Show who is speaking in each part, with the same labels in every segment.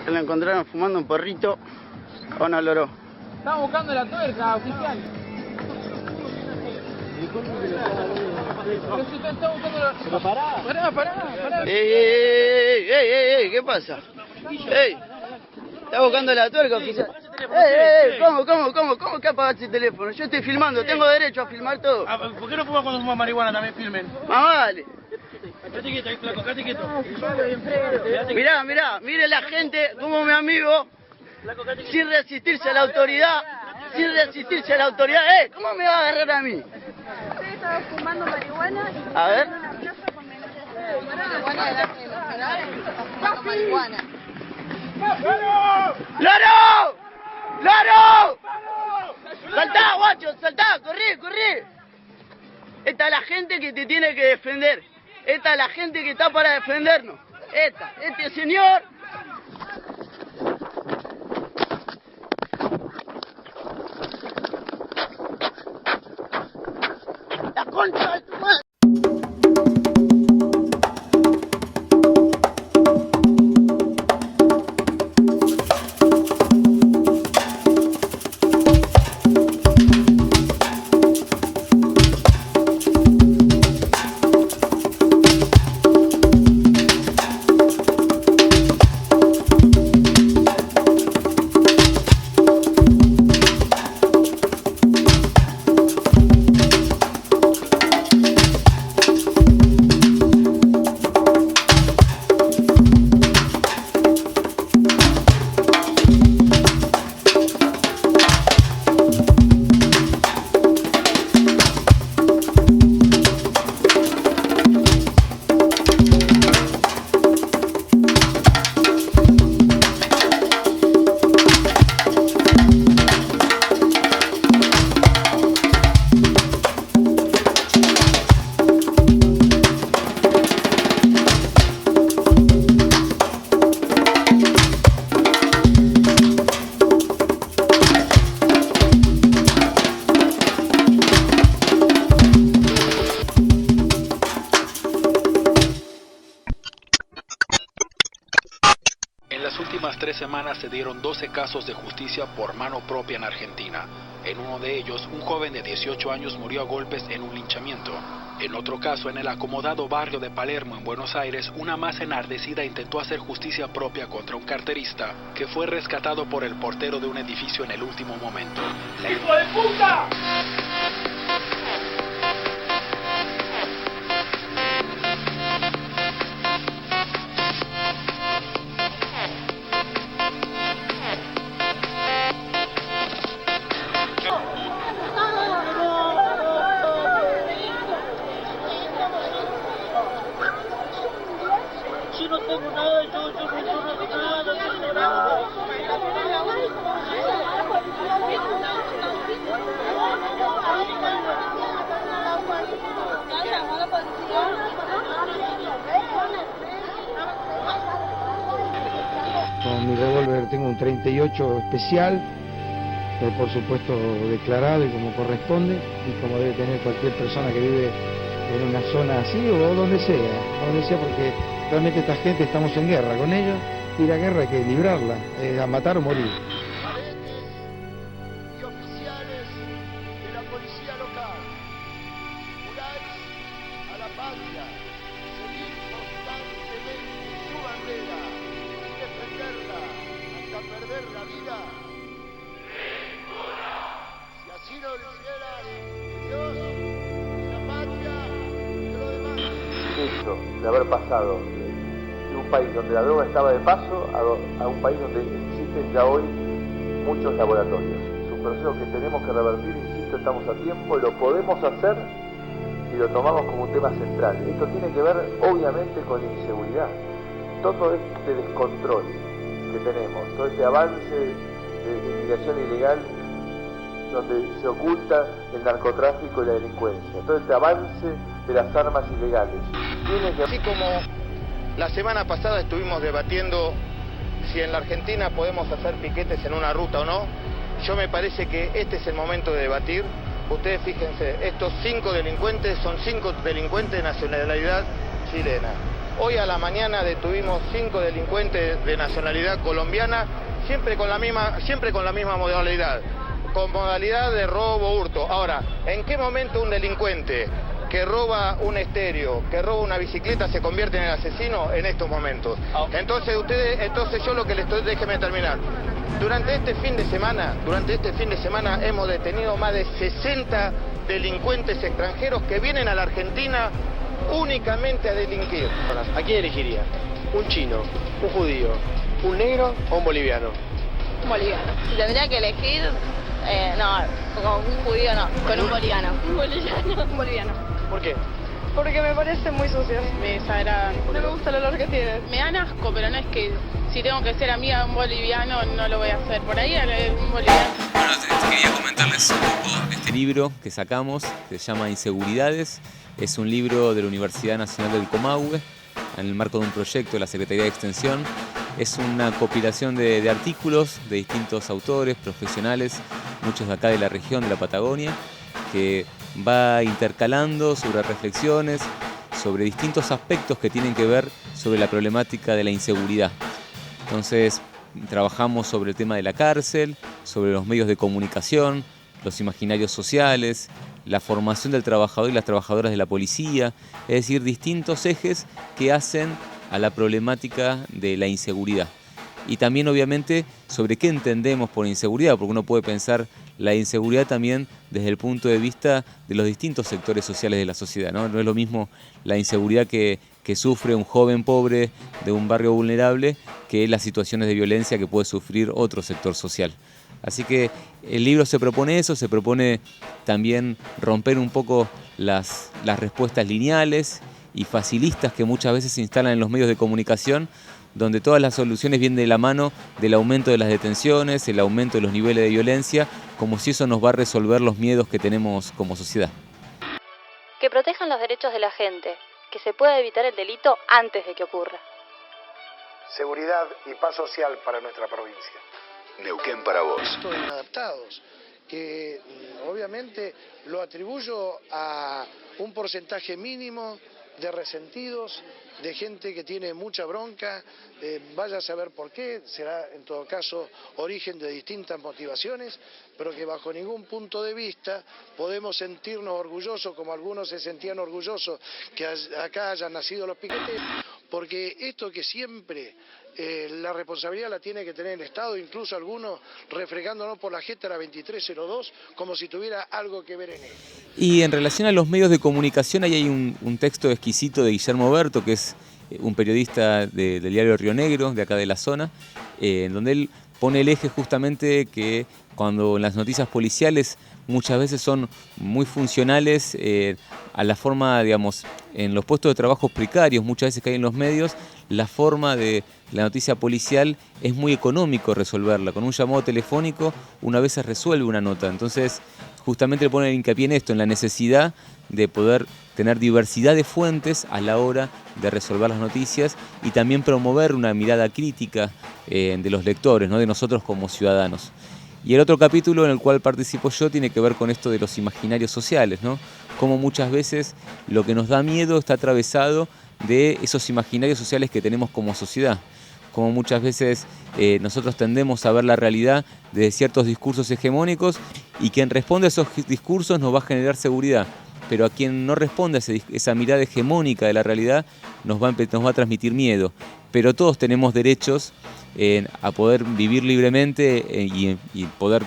Speaker 1: Se lo encontraron fumando un porrito con oloró.
Speaker 2: Estamos buscando la tuerca, oficial. Pero si usted está buscando la... Pero pará.
Speaker 1: ¡Ey! ¿Qué pasa? ¡Ey! ¿Está buscando la tuerca, oficial? ¿Cómo que apagaste el teléfono? Yo estoy filmando, tengo derecho a filmar todo.
Speaker 3: ¿Por qué no fumas cuando fumas marihuana también? Filmen.
Speaker 1: Más vale.
Speaker 3: Quédate quieto, ahí, flaco, quédate quieto.
Speaker 1: Mire la gente, como mi amigo, sin resistirse a la autoridad, ¿cómo me va a agarrar a mí?
Speaker 4: Usted estaba fumando marihuana y
Speaker 1: A ver.
Speaker 4: en una plaza con menores de edad. Marihuana de edad nacional, fumando marihuana.
Speaker 1: ¡Laro! ¡Saltá, guacho! ¡Saltá! ¡Corrí! Esta es la gente que te tiene que defender. Esta es la gente que está para defendernos. Este señor... ¡La concha de tu madre!
Speaker 5: En las últimas 3 semanas se dieron 12 casos de justicia por mano propia en Argentina. En uno de ellos, un joven de 18 años murió a golpes en un linchamiento. En otro caso, en el acomodado barrio de Palermo, en Buenos Aires, una masa enardecida intentó hacer justicia propia contra un carterista que fue rescatado por el portero de un edificio en el último momento.
Speaker 3: ¡Hijo de puta! Yo no tengo nada, yo no tengo nada.
Speaker 6: Con mi revólver tengo un 38 especial, por supuesto declarado y como corresponde, y como debe tener cualquier persona que vive en una zona así o donde sea, porque realmente esta gente estamos en guerra con ellos y la guerra hay que librarla, a matar o morir.
Speaker 7: Y oficiales de la policía local, juráis a la patria, seguir constantemente su bandera y defenderla hasta perder la vida. Si así no lo hicieras, Dios, la patria y lo demás.
Speaker 8: Esto de haber pasado de un país donde la droga estaba de paso a un país donde existen ya hoy muchos laboratorios. Es un proceso que tenemos que revertir, insisto, estamos a tiempo, lo podemos hacer y lo tomamos como un tema central. Esto tiene que ver obviamente con la inseguridad. Todo este descontrol que tenemos, todo este avance de inmigración ilegal donde se oculta el narcotráfico y la delincuencia, todo este avance de las armas ilegales.
Speaker 7: Así como la semana pasada estuvimos debatiendo si en la Argentina podemos hacer piquetes en una ruta o no, yo me parece que este es el momento de debatir. Ustedes fíjense, estos 5 delincuentes son 5 delincuentes de nacionalidad chilena.
Speaker 9: Hoy a la mañana detuvimos 5 delincuentes de nacionalidad colombiana, siempre con la misma modalidad, con modalidad de robo, hurto. Ahora, ¿en qué momento un delincuente que roba un estéreo, que roba una bicicleta, se convierte en el asesino? En estos momentos. Entonces yo lo que les estoy, déjeme terminar. Durante este fin de semana hemos detenido más de 60 delincuentes extranjeros que vienen a la Argentina únicamente a delinquir.
Speaker 10: ¿A quién elegiría? ¿Un chino, un judío, un negro o un boliviano?
Speaker 4: Un boliviano. Si tendría que elegir, no, con un judío no, con un boliviano. Un boliviano. Un boliviano.
Speaker 10: ¿Por qué?
Speaker 4: Porque me parecen muy sucios. Me desagradan. No me gusta el olor que tienen. Me dan asco, pero no es que si tengo que ser amiga de un boliviano no lo voy a hacer. Por ahí un boliviano.
Speaker 11: Bueno, te quería comentarles un poco de este libro que sacamos, que se llama Inseguridades. Es un libro de la Universidad Nacional del Comahue, en el marco de un proyecto de la Secretaría de Extensión. Es una compilación de artículos de distintos autores, profesionales, muchos de acá de la región, de la Patagonia, que va intercalando sobre reflexiones, sobre distintos aspectos que tienen que ver sobre la problemática de la inseguridad. Entonces, trabajamos sobre el tema de la cárcel, sobre los medios de comunicación, los imaginarios sociales, la formación del trabajador y las trabajadoras de la policía, es decir, distintos ejes que hacen a la problemática de la inseguridad. Y también, obviamente, sobre qué entendemos por inseguridad, porque uno puede pensar la inseguridad también desde el punto de vista de los distintos sectores sociales de la sociedad, ¿no? No es lo mismo la inseguridad que sufre un joven pobre de un barrio vulnerable que las situaciones de violencia que puede sufrir otro sector social. Así que el libro se propone eso, se propone también romper un poco las respuestas lineales y facilistas que muchas veces se instalan en los medios de comunicación, donde todas las soluciones vienen de la mano del aumento de las detenciones, el aumento de los niveles de violencia, como si eso nos va a resolver los miedos que tenemos como sociedad.
Speaker 12: Que protejan los derechos de la gente, que se pueda evitar el delito antes de que ocurra.
Speaker 13: Seguridad y paz social para nuestra provincia.
Speaker 14: Neuquén para vos.
Speaker 13: Todos inadaptados, que obviamente lo atribuyo a un porcentaje mínimo de resentidos, de gente que tiene mucha bronca, vaya a saber por qué, será en todo caso origen de distintas motivaciones, pero que bajo ningún punto de vista podemos sentirnos orgullosos, como algunos se sentían orgullosos que acá hayan nacido los piquetes, porque esto que siempre la responsabilidad la tiene que tener el Estado, incluso algunos refregándonos por la jeta la 2302 como si tuviera algo que ver en él.
Speaker 11: Y en relación a los medios de comunicación, ahí hay un texto exquisito de Guillermo Berto, que es un periodista del diario Río Negro, de acá de la zona, en donde él pone el eje justamente que cuando las noticias policiales muchas veces son muy funcionales a la forma, digamos, en los puestos de trabajo precarios, muchas veces que hay en los medios, la forma de la noticia policial es muy económico resolverla. Con un llamado telefónico una vez se resuelve una nota. Entonces, justamente le pone el hincapié en esto, en la necesidad de poder tener diversidad de fuentes a la hora de resolver las noticias y también promover una mirada crítica de los lectores, ¿no? De nosotros como ciudadanos. Y el otro capítulo en el cual participo yo tiene que ver con esto de los imaginarios sociales, ¿no? Cómo muchas veces lo que nos da miedo está atravesado de esos imaginarios sociales que tenemos como sociedad. Como muchas veces nosotros tendemos a ver la realidad de ciertos discursos hegemónicos y quien responde a esos discursos nos va a generar seguridad, pero a quien no responde a esa mirada hegemónica de la realidad nos va a transmitir miedo. Pero todos tenemos derechos a poder vivir libremente y poder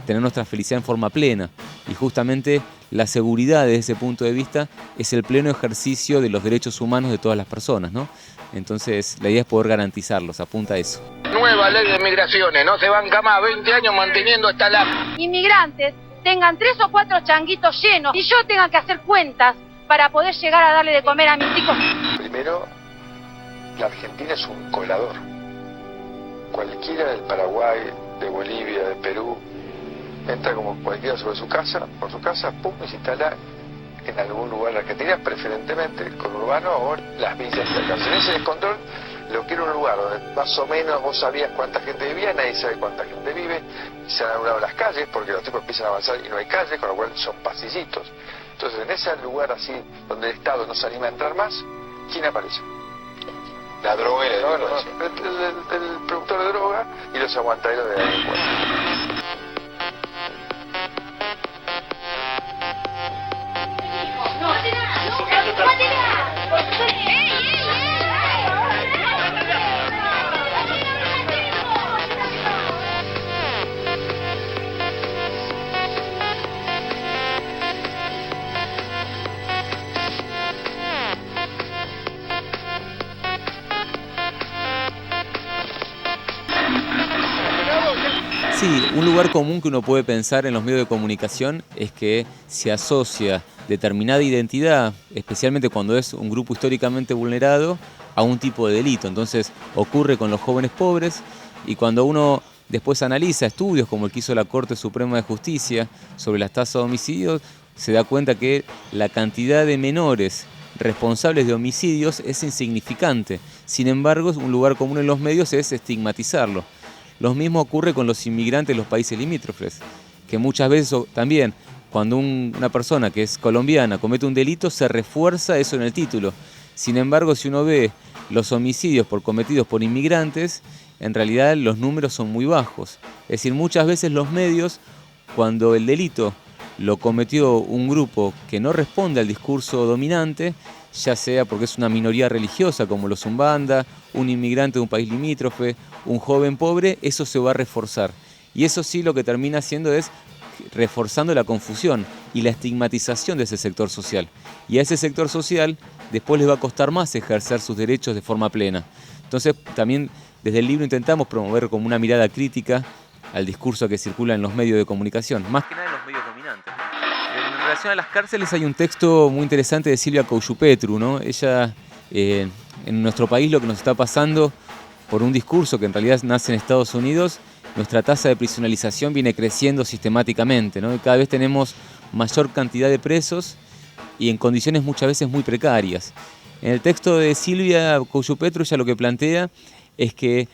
Speaker 11: tener nuestra felicidad en forma plena. Y justamente la seguridad desde ese punto de vista es el pleno ejercicio de los derechos humanos de todas las personas, ¿no? Entonces la idea es poder garantizarlos, apunta a eso.
Speaker 9: Nueva ley de migraciones, no se banca más 20 años manteniendo esta la...
Speaker 15: Inmigrantes tengan 3 o 4 changuitos llenos y yo tenga que hacer cuentas para poder llegar a darle de comer a mis hijos.
Speaker 14: Primero, la Argentina es un colador. Cualquiera del Paraguay, de Bolivia, de Perú, entra como cualquiera por su casa, pum, y se instala en algún lugar de Argentina, preferentemente el conurbano o las villas cercanas. En ese descontrol, lo que era un lugar donde más o menos vos sabías cuánta gente vivía, nadie sabe cuánta gente vive, se han anulado las calles porque los tipos empiezan a avanzar y no hay calles, con lo cual son pasillitos. Entonces, en ese lugar así, donde el Estado no se anima a entrar más, ¿quién aparece? La droga y la delincuencia. El productor de droga y los aguantaderos de la delincuencia.
Speaker 11: Sí, un lugar común que uno puede pensar en los medios de comunicación es que se asocia determinada identidad, especialmente cuando es un grupo históricamente vulnerado, a un tipo de delito. Entonces ocurre con los jóvenes pobres, y cuando uno después analiza estudios como el que hizo la Corte Suprema de Justicia sobre las tasas de homicidios, se da cuenta que la cantidad de menores responsables de homicidios es insignificante. Sin embargo, un lugar común en los medios es estigmatizarlo. Lo mismo ocurre con los inmigrantes de los países limítrofes, que muchas veces también, cuando una persona que es colombiana comete un delito, se refuerza eso en el título. Sin embargo, si uno ve los homicidios cometidos por inmigrantes, en realidad los números son muy bajos. Es decir, muchas veces los medios, cuando el delito lo cometió un grupo que no responde al discurso dominante, ya sea porque es una minoría religiosa como los Umbanda, un inmigrante de un país limítrofe, un joven pobre, eso se va a reforzar. Y eso sí lo que termina haciendo es reforzando la confusión y la estigmatización de ese sector social. Y a ese sector social después les va a costar más ejercer sus derechos de forma plena. Entonces también desde el libro intentamos promover como una mirada crítica al discurso que circula en los medios de comunicación, más que nada en los medios dominantes. En relación a las cárceles hay un texto muy interesante de Silvia Cousupetru, ¿no? Ella, en nuestro país lo que nos está pasando por un discurso que en realidad nace en Estados Unidos, nuestra tasa de prisionalización viene creciendo sistemáticamente, ¿no? Y cada vez tenemos mayor cantidad de presos y en condiciones muchas veces muy precarias. En el texto de Silvia Cousupetru ella lo que plantea es que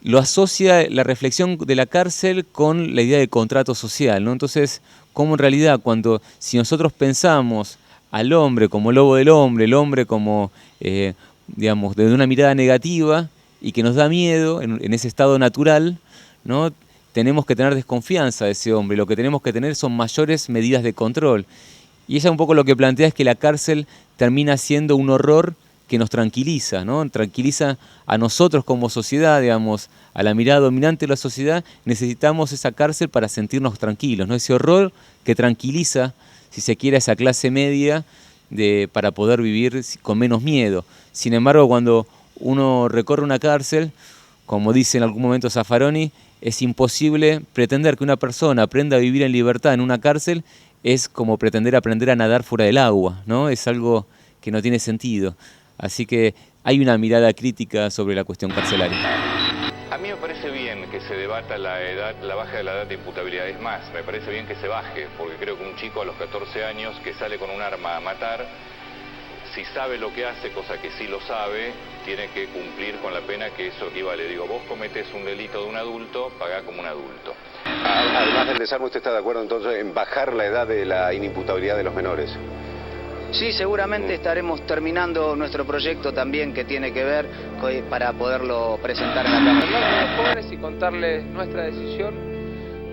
Speaker 11: lo asocia la reflexión de la cárcel con la idea de contrato social, ¿no? Entonces, cómo en realidad si nosotros pensamos al hombre como lobo del hombre, el hombre como, digamos, desde una mirada negativa y que nos da miedo en ese estado natural, ¿no? Tenemos que tener desconfianza de ese hombre, lo que tenemos que tener son mayores medidas de control. Y ella un poco lo que plantea es que la cárcel termina siendo un horror que nos tranquiliza, ¿no? Tranquiliza a nosotros como sociedad, digamos, a la mirada dominante de la sociedad. Necesitamos esa cárcel para sentirnos tranquilos, ¿no? Ese horror que tranquiliza, si se quiere, a esa clase media para poder vivir con menos miedo. Sin embargo, cuando uno recorre una cárcel, como dice en algún momento Zaffaroni, es imposible pretender que una persona aprenda a vivir en libertad en una cárcel, es como pretender aprender a nadar fuera del agua, ¿no? Es algo que no tiene sentido. Así que hay una mirada crítica sobre la cuestión carcelaria.
Speaker 16: A mí me parece bien que se debata la baja de la edad de imputabilidad. Es más, me parece bien que se baje, porque creo que un chico a los 14 años que sale con un arma a matar, si sabe lo que hace, cosa que sí lo sabe, tiene que cumplir con la pena que eso equivale. Digo, vos cometés un delito de un adulto, pagá como un adulto.
Speaker 17: Además del desarme, ¿usted está de acuerdo entonces en bajar la edad de la inimputabilidad de los menores?
Speaker 18: Sí, seguramente estaremos terminando nuestro proyecto también que tiene que ver para poderlo presentar en la Cámara.
Speaker 2: Hablar con los jóvenes y contarles nuestra decisión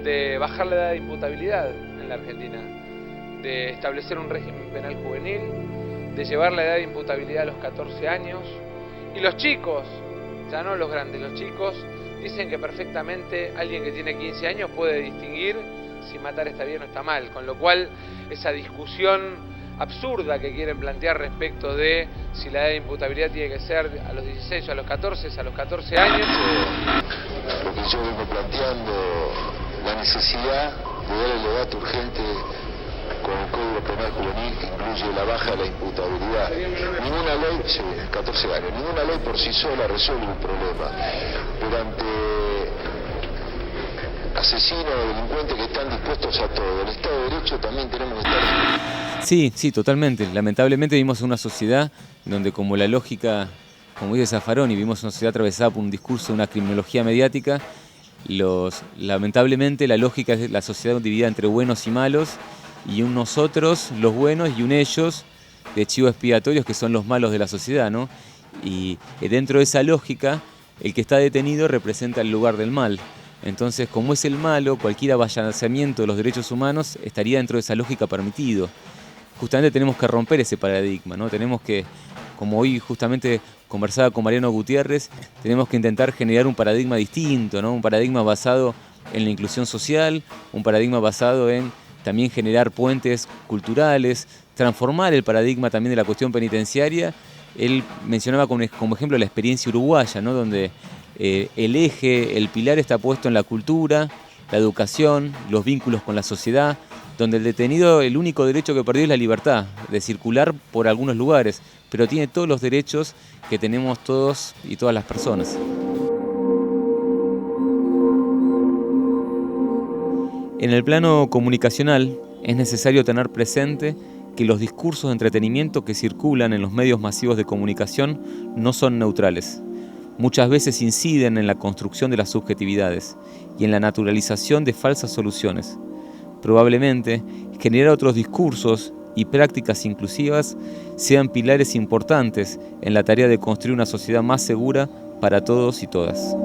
Speaker 2: de bajar la edad de imputabilidad en la Argentina, de establecer un régimen penal juvenil, de llevar la edad de imputabilidad a los 14 años. Y los chicos, ya no los grandes, los chicos dicen que perfectamente alguien que tiene 15 años puede distinguir si matar está bien o está mal, con lo cual esa discusión absurda que quieren plantear respecto de si la edad de imputabilidad tiene que ser a los 16 o a los 14, es a los 14 años.
Speaker 14: Lo que yo vengo planteando, la necesidad de dar el debate urgente con el Código Penal Juvenil que incluye la baja de la imputabilidad. Ninguna ley, 14 años, ninguna ley por sí sola resuelve un problema, pero ante asesinos o delincuentes que están dispuestos a todo, el Estado de Derecho también tenemos que estar.
Speaker 11: Sí, totalmente. Lamentablemente vivimos en una sociedad donde, como la lógica, como dice Zaffaroni, vivimos en una sociedad atravesada por un discurso de una criminología mediática. Lamentablemente la lógica es la sociedad dividida entre buenos y malos, y un nosotros, los buenos, y un ellos, de chivos expiatorios, que son los malos de la sociedad, ¿no? Y dentro de esa lógica, el que está detenido representa el lugar del mal. Entonces, como es el malo, cualquier avasalamiento de los derechos humanos estaría dentro de esa lógica permitido. Justamente tenemos que romper ese paradigma, ¿no? Tenemos que, como hoy justamente conversaba con Mariano Gutiérrez, tenemos que intentar generar un paradigma distinto, ¿no? Un paradigma basado en la inclusión social, un paradigma basado en también generar puentes culturales, transformar el paradigma también de la cuestión penitenciaria. Él mencionaba como ejemplo la experiencia uruguaya, ¿no? Donde el eje, el pilar está puesto en la cultura, la educación, los vínculos con la sociedad, donde el detenido, el único derecho que perdió es la libertad de circular por algunos lugares, pero tiene todos los derechos que tenemos todos y todas las personas. En el plano comunicacional es necesario tener presente que los discursos de entretenimiento que circulan en los medios masivos de comunicación no son neutrales. Muchas veces inciden en la construcción de las subjetividades y en la naturalización de falsas soluciones. Probablemente, generar otros discursos y prácticas inclusivas sean pilares importantes en la tarea de construir una sociedad más segura para todos y todas.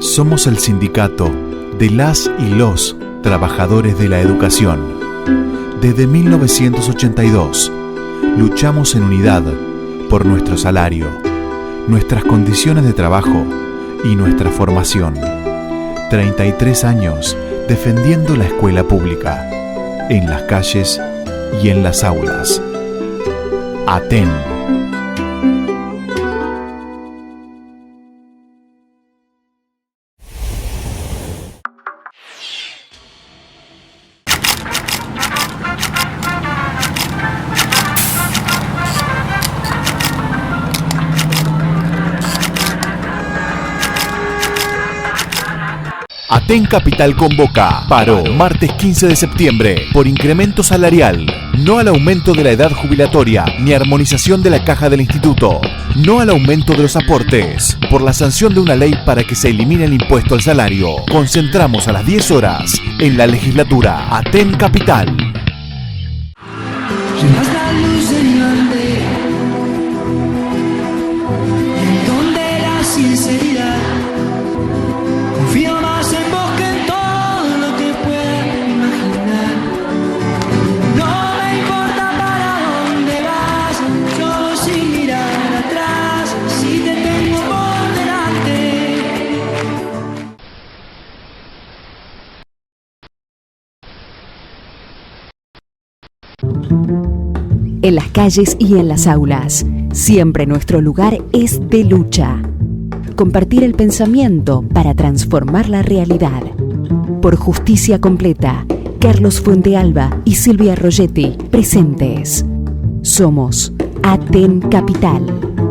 Speaker 19: Somos el sindicato de las y los trabajadores de la educación. Desde 1982, luchamos en unidad por nuestro salario, nuestras condiciones de trabajo y nuestra formación. 33 años defendiendo la escuela pública, en las calles y en las aulas. ATEN. ATEN Capital convoca paro martes 15 de septiembre por incremento salarial, no al aumento de la edad jubilatoria ni armonización de la caja del instituto, no al aumento de los aportes, por la sanción de una ley para que se elimine el impuesto al salario. Concentramos a las 10 horas en la legislatura. ATEN Capital.
Speaker 3: Llevas la luz delante, en donde la sinceridad confío más en vos que en todo lo que pueda imaginar. No me importa para dónde vas, yo sin mirar atrás, si te tengo por delante.
Speaker 20: En las calles y en las aulas, siempre nuestro lugar es de lucha. Compartir el pensamiento para transformar la realidad. Por Justicia Completa, Carlos Fuentealba y Silvia Rogetti, presentes. Somos ATEN Capital.